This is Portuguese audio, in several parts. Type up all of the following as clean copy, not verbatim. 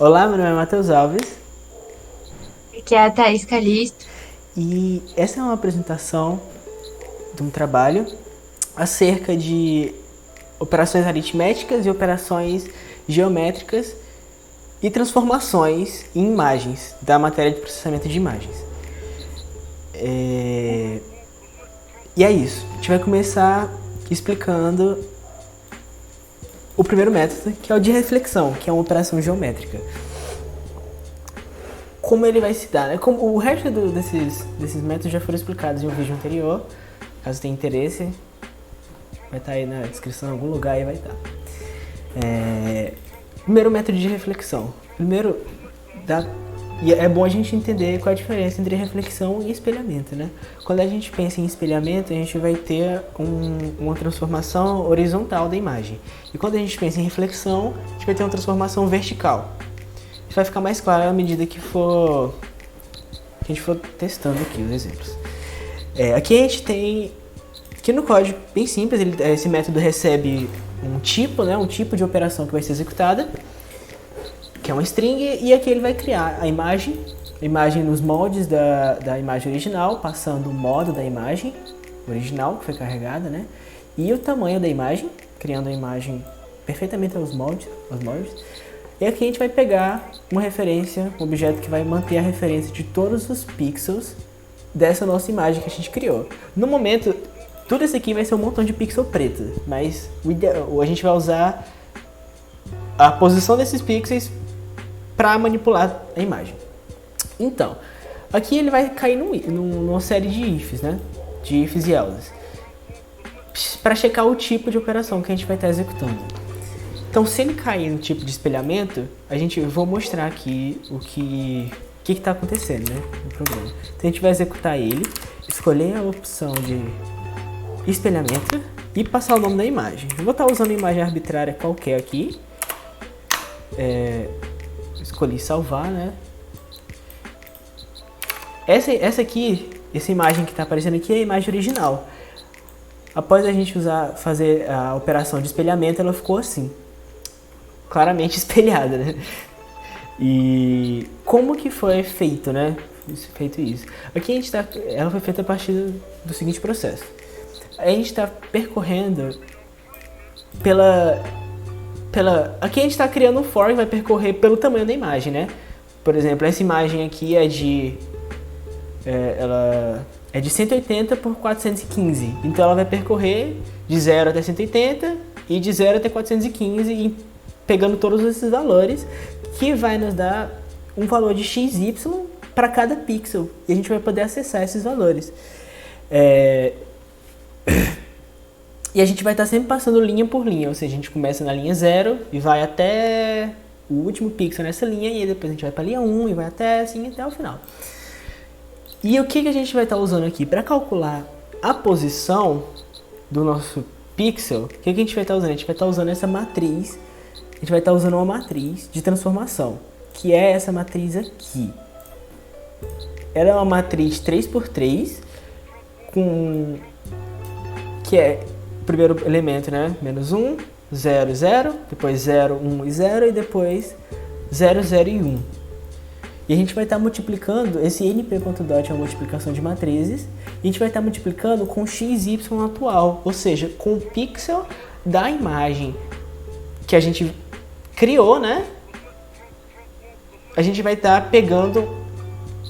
Olá, meu nome é Matheus Alves Que é a Thaís Calisto. e essa é uma apresentação de um trabalho acerca de operações aritméticas e operações geométricas e transformações em imagens da matéria de processamento de imagens. E é isso. A gente vai começar explicando o primeiro método, que é o de reflexão, que é uma operação geométrica. Como ele vai se dar, né? Como o resto desses métodos já foram explicados em um vídeo anterior. Caso tenha interesse, vai estar aí na descrição em algum lugar e vai estar. Primeiro método de reflexão. Primeiro, e é bom a gente entender qual é a diferença entre reflexão e espelhamento, né? Quando a gente pensa em espelhamento, a gente vai ter uma transformação horizontal da imagem. E quando a gente pensa em reflexão, a gente vai ter uma transformação vertical. Isso vai ficar mais claro à medida que a gente for testando aqui os exemplos. Aqui a gente tem, aqui no código, bem simples, esse método recebe um tipo, né, um tipo de operação que vai ser executada, que é uma string, e aqui ele vai criar a imagem nos moldes da imagem original, passando o modo da imagem original que foi carregada, né, e o tamanho da imagem, criando a imagem perfeitamente aos moldes. E aqui a gente vai pegar uma referência, um objeto que vai manter a referência de todos os pixels dessa nossa imagem que a gente criou. No momento, tudo isso aqui vai ser um montão de pixel preto, mas a gente vai usar a posição desses pixels para manipular a imagem. Então, aqui ele vai cair numa série de ifs, né? De ifs e else, para checar o tipo de operação que a gente vai estar executando. Então, se ele cair no tipo de espelhamento, vou mostrar aqui o que está acontecendo, né, no programa. Então, a gente vai executar ele, escolher a opção de espelhamento e passar o nome da imagem. Eu vou estar usando uma imagem arbitrária qualquer aqui. Escolhi salvar, né. Essa imagem que está aparecendo aqui é a imagem original. Após a gente fazer a operação de espelhamento, ela ficou assim, claramente espelhada, né? E como que foi feito, né? Feito isso. Aqui ela foi feita a partir do seguinte processo. A gente está percorrendo aqui a gente está criando um for que vai percorrer pelo tamanho da imagem, né? Por exemplo, essa imagem aqui ela é de 180 por 415. Então ela vai percorrer de 0 até 180 e de 0 até 415, pegando todos esses valores, que vai nos dar um valor de XY para cada pixel. E a gente vai poder acessar esses valores. E a gente vai estar sempre passando linha por linha, ou seja, a gente começa na linha 0 e vai até o último pixel nessa linha, e depois a gente vai para a linha 1 e vai até o final. E o que a gente vai estar usando aqui? Para calcular a posição do nosso pixel, o que a gente vai estar usando? A gente vai estar usando essa matriz, a gente vai estar usando uma matriz de transformação, que é essa matriz aqui. Ela é uma matriz 3x3, que é o primeiro elemento, né? Menos 1, 0, 0, depois 0, 1 e 0, e depois 0, 0 e 1. E a gente vai estar multiplicando, esse np.dot é uma multiplicação de matrizes, e a gente vai estar multiplicando com xy atual, ou seja, com o pixel da imagem que a gente criou, né? A gente vai estar pegando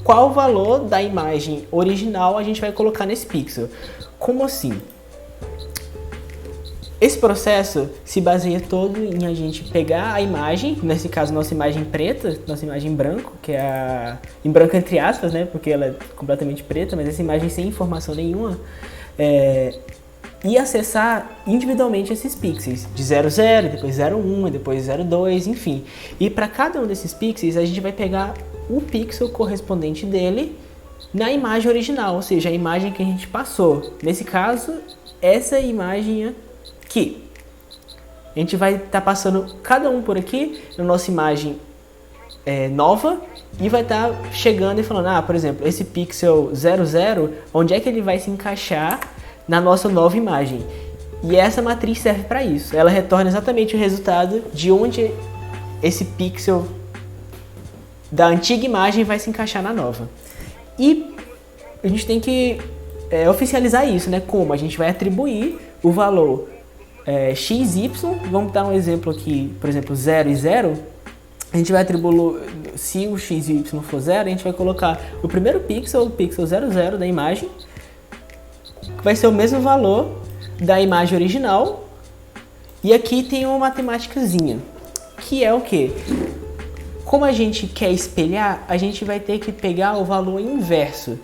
qual valor da imagem original a gente vai colocar nesse pixel. Como assim? Esse processo se baseia todo em a gente pegar a imagem, nesse caso nossa imagem preta, nossa imagem em branco, que é em branco entre aspas, né, porque ela é completamente preta, mas essa imagem sem informação nenhuma, e acessar individualmente esses pixels, de 0, 0, depois 0, 1, depois 0, 2, enfim. E para cada um desses pixels a gente vai pegar o pixel correspondente dele na imagem original, ou seja, a imagem que a gente passou. Nesse caso, essa imagem aqui. A gente vai estar passando cada um por aqui na nossa imagem nova, e vai estar chegando e falando, por exemplo, esse pixel 00, onde é que ele vai se encaixar na nossa nova imagem. E essa matriz serve para isso. Ela retorna exatamente o resultado de onde esse pixel da antiga imagem vai se encaixar na nova. E a gente tem que oficializar isso, né? Como? A gente vai atribuir o valor x, y, vamos dar um exemplo aqui, por exemplo, 0 e 0, a gente vai atribuir, se o x e o y for 0, a gente vai colocar o primeiro pixel, o pixel 00 da imagem, que vai ser o mesmo valor da imagem original, e aqui tem uma matemáticazinha, que é o quê? Como a gente quer espelhar, a gente vai ter que pegar o valor inverso.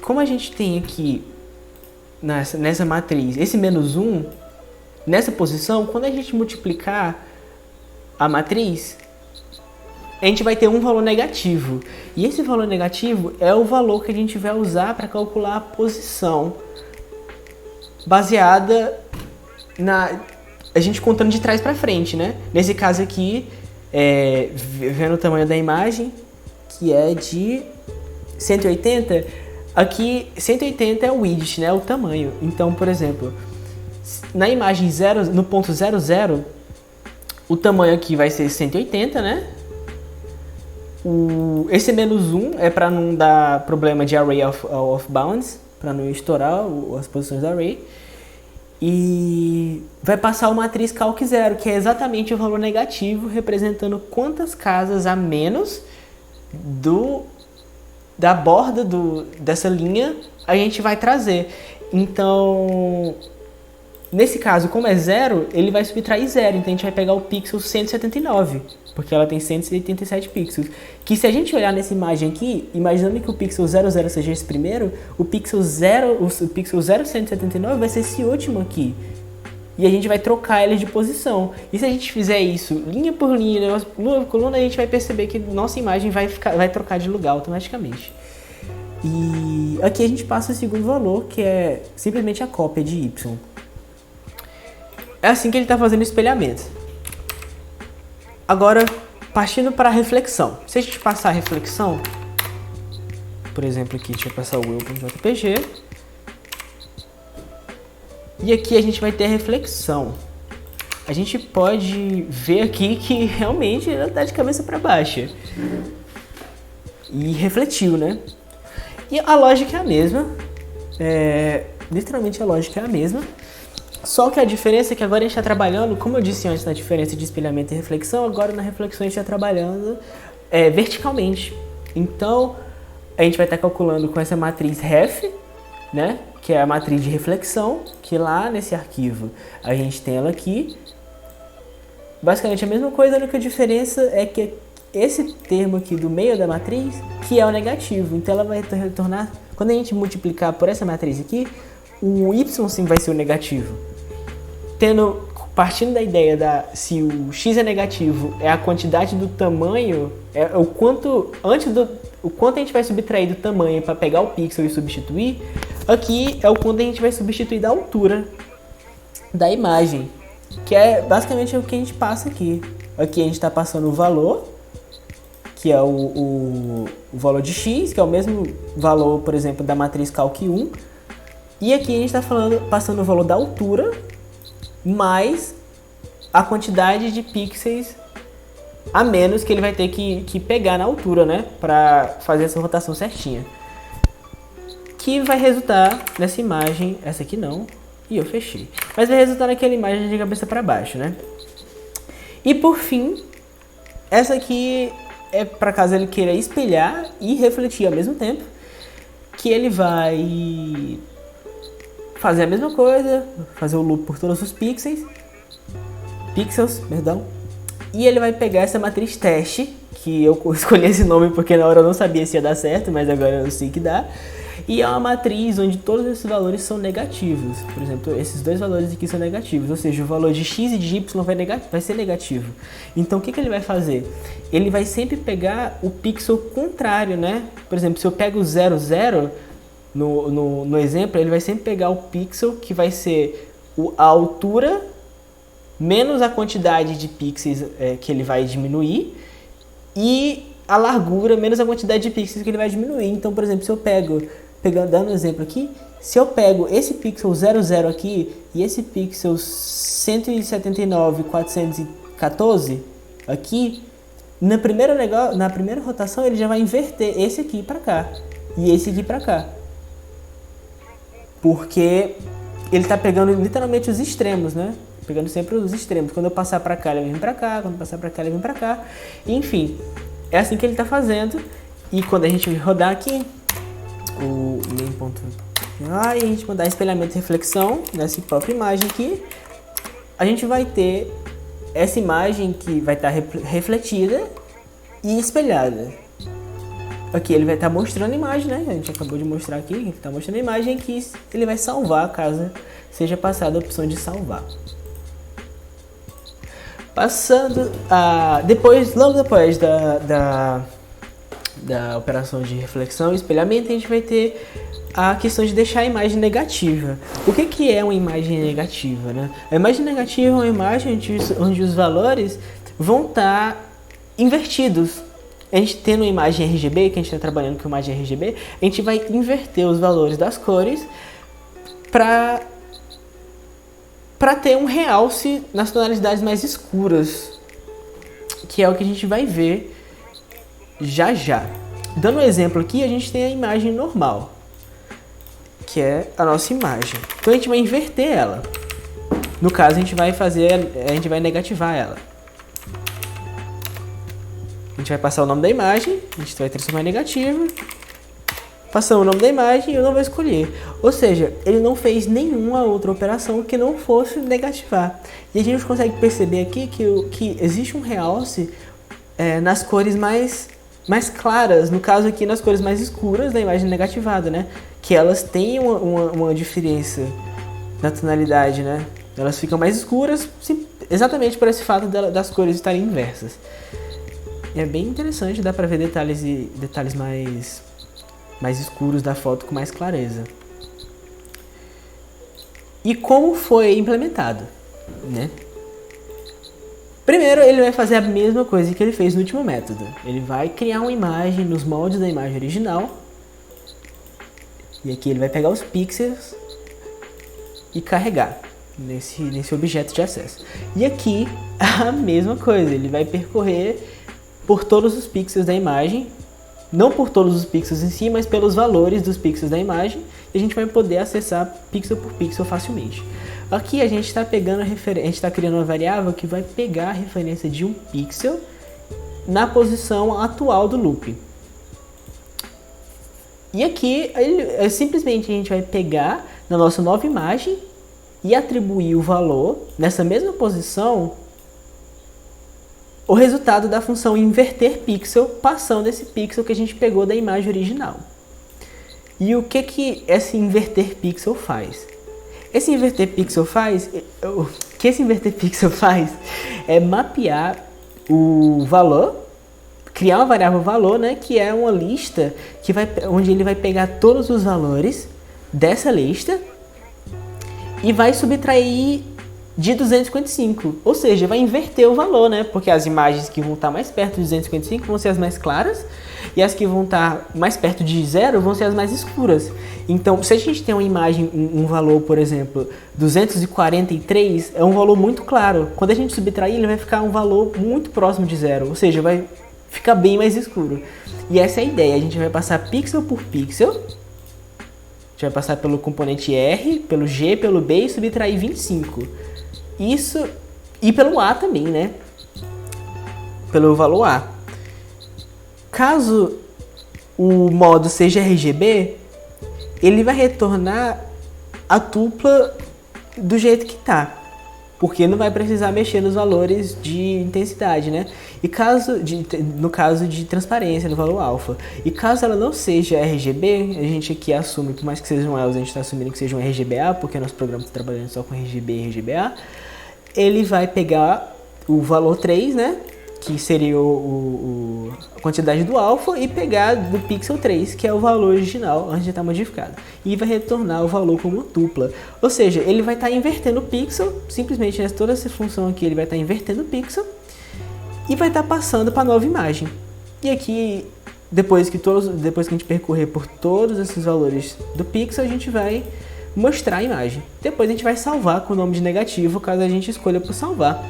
Como a gente tem aqui nessa matriz esse menos 1, nessa posição, quando a gente multiplicar a matriz, a gente vai ter um valor negativo. E esse valor negativo é o valor que a gente vai usar para calcular a posição, baseada a gente contando de trás para frente, né? Nesse caso aqui, vendo o tamanho da imagem, que é de 180, aqui 180 é o width, né? O tamanho. Então, por exemplo, na imagem 0, no ponto 00, o tamanho aqui vai ser 180, né? Esse menos 1 é para não dar problema de array of bounds, para não estourar as posições do array. E vai passar uma matriz calc 0, que é exatamente o valor negativo, representando quantas casas a menos da borda dessa linha a gente vai trazer. Então, nesse caso, como é 0, ele vai subtrair 0. Então a gente vai pegar o pixel 179, porque ela tem 187 pixels. Que se a gente olhar nessa imagem aqui, imaginando que o pixel 00 seja esse primeiro, o pixel 0179 vai ser esse último aqui. E a gente vai trocar ele de posição. E se a gente fizer isso linha por linha, coluna por coluna, a gente vai perceber que nossa imagem vai trocar de lugar automaticamente. E aqui a gente passa o segundo valor, que é simplesmente a cópia de y. É assim que ele está fazendo o espelhamento. Agora, partindo para a reflexão. Se a gente passar a reflexão, por exemplo, aqui, deixa eu passar o will.jpg. E aqui a gente vai ter a reflexão. A gente pode ver aqui que realmente ela está de cabeça para baixo. E refletiu, né? E a lógica é a mesma. Literalmente a lógica é a mesma. Só que a diferença é que agora a gente está trabalhando, como eu disse antes na diferença de espelhamento e reflexão, agora na reflexão a gente está trabalhando verticalmente. Então, a gente vai estar calculando com essa matriz ref, né? Que é a matriz de reflexão, que lá nesse arquivo a gente tem ela aqui. Basicamente a mesma coisa, a única diferença é que esse termo aqui do meio da matriz, que é o negativo. Então ela vai retornar, quando a gente multiplicar por essa matriz aqui, o y sim vai ser o negativo. Partindo da ideia se o x é negativo, é a quantidade do tamanho, o quanto a gente vai subtrair do tamanho para pegar o pixel e substituir, aqui é o quanto a gente vai substituir da altura da imagem, que é basicamente o que a gente passa aqui. Aqui a gente está passando o valor, que é o valor de x, que é o mesmo valor, por exemplo, da matriz calc 1, e aqui a gente está passando o valor da altura, mais a quantidade de pixels a menos que ele vai ter que pegar na altura, né? Para fazer essa rotação certinha. Que vai resultar nessa imagem, essa aqui não, e eu fechei. Mas vai resultar naquela imagem de cabeça para baixo, né? E por fim, essa aqui é para caso ele queira espelhar e refletir ao mesmo tempo, que ele vai fazer a mesma coisa, fazer o loop por todos os pixels, e ele vai pegar essa matriz teste, que eu escolhi esse nome porque na hora eu não sabia se ia dar certo, mas agora eu sei que dá, e é uma matriz onde todos esses valores são negativos. Por exemplo, esses dois valores aqui são negativos, ou seja, o valor de x e de y vai ser negativo. Então o que ele vai fazer? Ele vai sempre pegar o pixel contrário, né? Por exemplo, se eu pego o 00, no exemplo, ele vai sempre pegar o pixel que vai ser a altura menos a quantidade de pixels que ele vai diminuir e a largura menos a quantidade de pixels que ele vai diminuir. Então, por exemplo, se eu dando um exemplo aqui, se eu pego esse pixel 00 aqui e esse pixel 179.414 aqui, Na primeira rotação ele já vai inverter esse aqui para cá e esse aqui para cá. Porque ele tá pegando literalmente os extremos, né? Pegando sempre os extremos. Quando eu passar para cá, ele vem para cá. Quando eu passar para cá, ele vem para cá. Enfim, é assim que ele tá fazendo. E quando a gente rodar aqui, o main ponto, aí a gente mandar espelhamento e reflexão nessa própria imagem aqui, a gente vai ter essa imagem que vai estar refletida e espelhada. Aqui ele vai estar mostrando a imagem, né? A gente acabou de mostrar aqui, ele está mostrando a imagem que ele vai salvar caso seja passada a opção de salvar. Passando a... logo depois da operação de reflexão e espelhamento, a gente vai ter a questão de deixar a imagem negativa. O que é uma imagem negativa, né? A imagem negativa é uma imagem onde os valores vão estar invertidos. A gente tendo uma imagem RGB, que a gente está trabalhando com imagem RGB, a gente vai inverter os valores das cores para ter um realce nas tonalidades mais escuras, que é o que a gente vai ver já já. Dando um exemplo aqui, a gente tem a imagem normal, que é a nossa imagem. Então a gente vai inverter ela. No caso, a gente vai negativar ela. A gente vai passar o nome da imagem, a gente vai transformar em negativo, passamos o nome da imagem e eu não vou escolher. Ou seja, ele não fez nenhuma outra operação que não fosse negativar. E a gente consegue perceber aqui que existe um realce nas cores mais claras, no caso aqui nas cores mais escuras da imagem negativada, né? Que elas têm uma diferença na tonalidade, né? Elas ficam mais escuras exatamente por esse fato das cores estarem inversas. É bem interessante, dá pra ver detalhes mais escuros da foto com mais clareza. E como foi implementado, né? Primeiro, ele vai fazer a mesma coisa que ele fez no último método. Ele vai criar uma imagem nos moldes da imagem original. E aqui ele vai pegar os pixels e carregar nesse objeto de acesso. E aqui, a mesma coisa. Ele vai percorrer por todos os pixels da imagem. Não por todos os pixels em si, mas pelos valores dos pixels da imagem. E a gente vai poder acessar pixel por pixel facilmente. Aqui a gente está criando uma variável que vai pegar a referência de um pixel na posição atual do loop. E aqui simplesmente a gente vai pegar na nossa nova imagem e atribuir o valor nessa mesma posição o resultado da função inverter pixel passando esse pixel que a gente pegou da imagem original. E o que esse inverter pixel faz? Esse inverter pixel faz é mapear o valor, criar uma variável valor, né, que é uma lista onde ele vai pegar todos os valores dessa lista e vai subtrair de 255, ou seja, vai inverter o valor, né, porque as imagens que vão estar mais perto de 255 vão ser as mais claras e as que vão estar mais perto de 0 vão ser as mais escuras. Então, se a gente tem uma imagem, um valor, por exemplo, 243, é um valor muito claro. Quando a gente subtrair, ele vai ficar um valor muito próximo de 0, ou seja, vai ficar bem mais escuro. E essa é a ideia, a gente vai passar pixel por pixel, a gente vai passar pelo componente R, pelo G, pelo B e subtrair 25. Isso, e pelo A também, né? Pelo valor A. Caso o modo seja RGB, ele vai retornar a tupla do jeito que tá, porque não vai precisar mexer nos valores de intensidade, né? E no caso de transparência, no valor alfa. E caso ela não seja RGB, a gente aqui assume, por mais que seja um ELS, a gente está assumindo que seja um RGBA, porque nosso programa está trabalhando só com RGB e RGBA. Ele vai pegar o valor 3, né? Que seria a quantidade do alfa, e pegar do pixel 3, que é o valor original antes de estar modificado, e vai retornar o valor como tupla. Ou seja, ele vai estar invertendo o pixel, simplesmente nessa toda essa função aqui ele vai estar invertendo o pixel e vai estar passando para a nova imagem. E aqui, depois que a gente percorrer por todos esses valores do pixel, a gente vai mostrar a imagem. Depois a gente vai salvar com o nome de negativo, caso a gente escolha por salvar.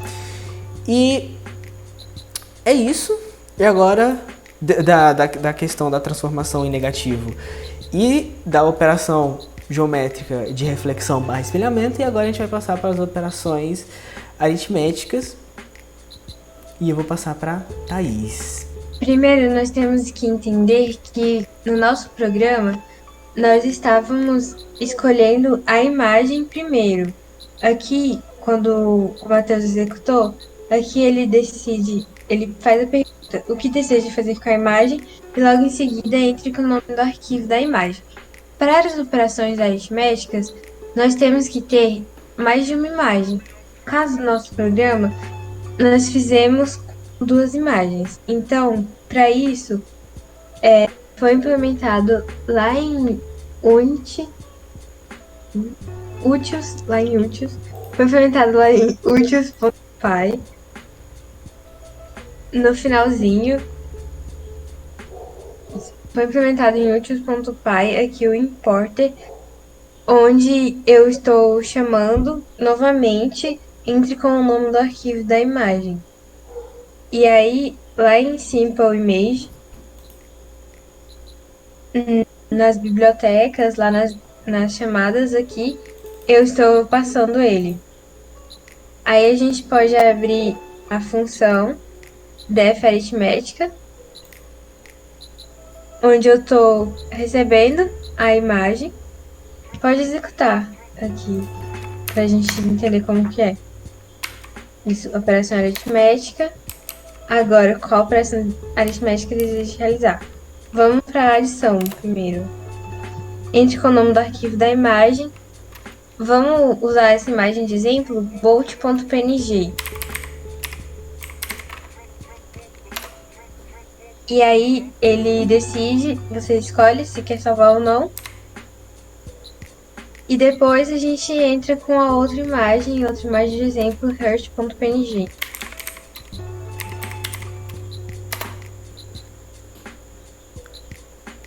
E é isso. E agora, da questão da transformação em negativo e da operação geométrica de reflexão barra espelhamento, e agora a gente vai passar para as operações aritméticas. E eu vou passar para Thaís. Primeiro, nós temos que entender que no nosso programa nós estávamos escolhendo a imagem primeiro. Aqui, quando o Matheus executou, aqui ele faz a pergunta, o que deseja fazer com a imagem, e logo em seguida entre com o nome do arquivo da imagem. Para as operações aritméticas, nós temos que ter mais de uma imagem. No caso do nosso programa, nós fizemos duas imagens. Então, para isso, foi implementado lá em Utius, foi implementado lá em Utius.py, no finalzinho, foi implementado em Utius.py aqui o importer, onde eu estou chamando novamente, entre com o nome do arquivo da imagem. E aí, lá em Simple Image, nas bibliotecas, lá nas chamadas aqui, eu estou passando ele. Aí a gente pode abrir a função def aritmética, onde eu estou recebendo a imagem. Pode executar aqui, para a gente entender como que é. Isso, operação aritmética. Agora, qual operação aritmética deseja realizar? Vamos para a adição primeiro. Entre com o nome do arquivo da imagem. Vamos usar essa imagem de exemplo, bolt.png. E aí ele decide, você escolhe se quer salvar ou não. E depois a gente entra com a outra imagem de exemplo, heart.png.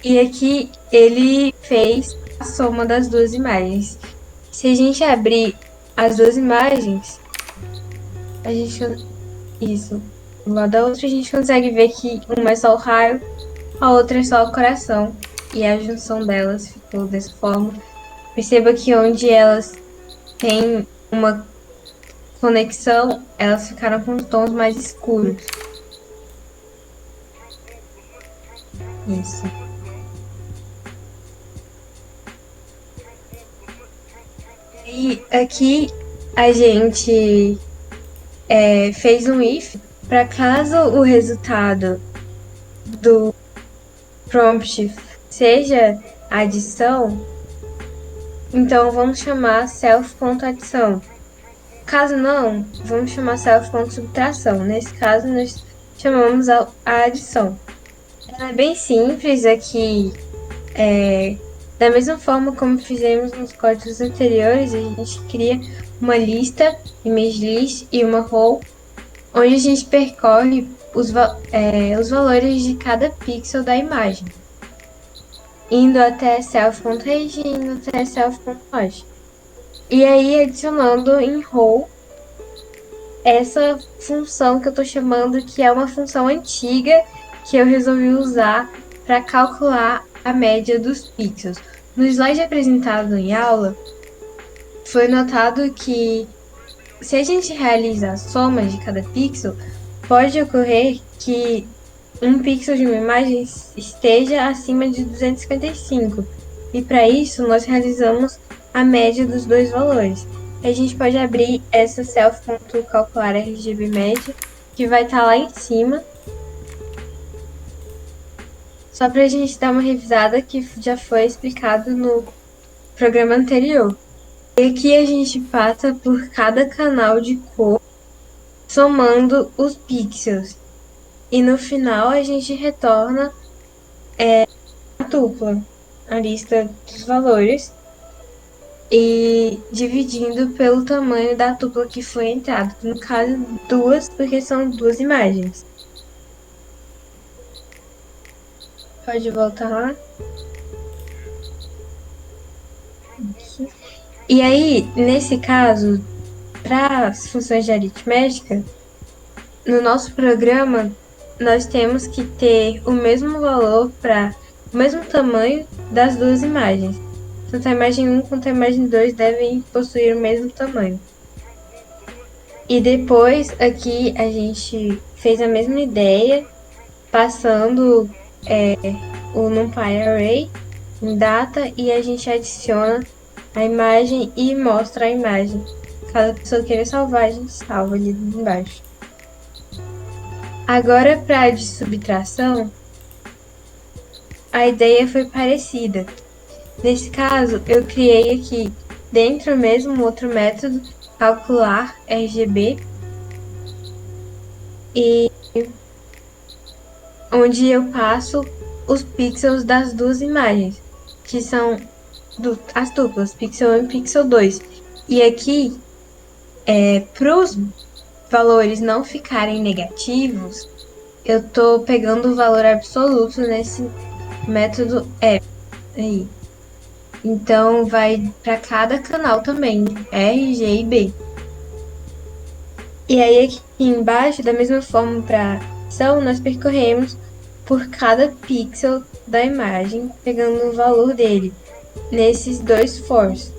E aqui ele fez a soma das duas imagens. Se a gente abrir as duas imagens, isso, lá da outra a gente consegue ver que uma é só o raio, a outra é só o coração. E a junção delas ficou dessa forma. Perceba que onde elas têm uma conexão, elas ficaram com tons mais escuros. Isso. E aqui a gente fez um if para caso o resultado do prompt seja adição, então vamos chamar self.adição. Caso não, vamos chamar self.subtração. Nesse caso, nós chamamos a adição. Ela é bem simples aqui. Da mesma forma como fizemos nos códigos anteriores, a gente cria uma lista, image list e uma row, onde a gente percorre os valores de cada pixel da imagem, indo até self.reg, indo até self.log. E aí adicionando em row essa função que eu estou chamando, que é uma função antiga que eu resolvi usar para calcular a média dos pixels. No slide apresentado em aula, foi notado que se a gente realiza a soma de cada pixel, pode ocorrer que um pixel de uma imagem esteja acima de 255. E para isso, nós realizamos a média dos dois valores. A gente pode abrir essa self.calcular RGB média, que vai estar lá em cima, só para a gente dar uma revisada que já foi explicado no programa anterior. E aqui a gente passa por cada canal de cor, somando os pixels. E no final a gente retorna a tupla, a lista dos valores, e dividindo pelo tamanho da tupla que foi entrada. No caso, duas, porque são duas imagens. Pode voltar lá. Aqui. E aí, nesse caso, para as funções de aritmética, no nosso programa, nós temos que ter o mesmo valor para o mesmo tamanho das duas imagens. Tanto a imagem 1 quanto a imagem 2 devem possuir o mesmo tamanho. E depois aqui a gente fez a mesma ideia, passando o NumPy Array em data e a gente adiciona a imagem e mostra a imagem. Caso a pessoa queira salvar, a gente salva ali embaixo. Agora, para a de subtração, a ideia foi parecida. Nesse caso, eu criei aqui dentro mesmo outro método, calcular RGB, e onde eu passo os pixels das duas imagens, que são as duplas, pixel 1 e pixel 2. E aqui, para os valores não ficarem negativos, eu tô pegando o valor absoluto nesse método app aí. Então vai para cada canal também, R, G e B. E aí aqui embaixo, da mesma forma para ação, nós percorremos por cada pixel da imagem, pegando o valor dele nesses dois fors.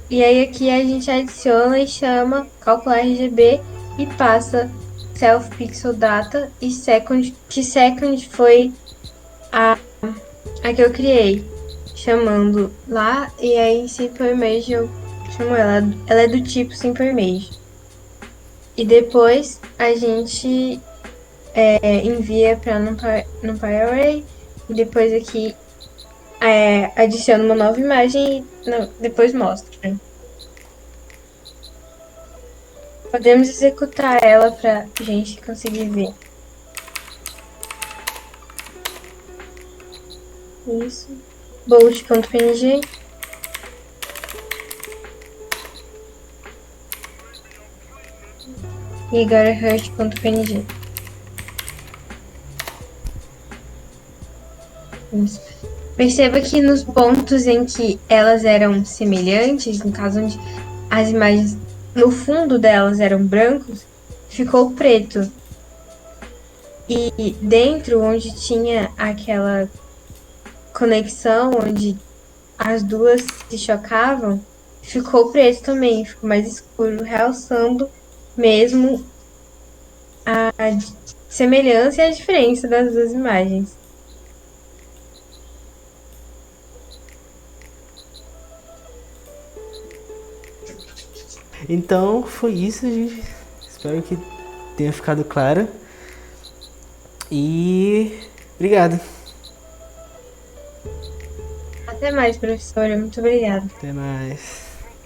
E aí aqui a gente adiciona e chama calcular RGB e passa self pixel data e second, que second foi a que eu criei, chamando lá, e aí em Simple Image eu chamo ela é do tipo Simple Image. E depois a gente envia para NumPy Array e depois aqui adiciona uma nova imagem e depois mostra. Podemos executar ela para a gente conseguir ver. Isso. Bolt.png. E agora hurt.png. Isso. Perceba que nos pontos em que elas eram semelhantes, no caso onde as imagens no fundo delas eram brancos, ficou preto. E dentro, onde tinha aquela conexão, onde as duas se chocavam, ficou preto também, ficou mais escuro, realçando mesmo a semelhança e a diferença das duas imagens. Então foi isso, gente. Espero que tenha ficado claro. E obrigado. Até mais, professora. Muito obrigada. Até mais.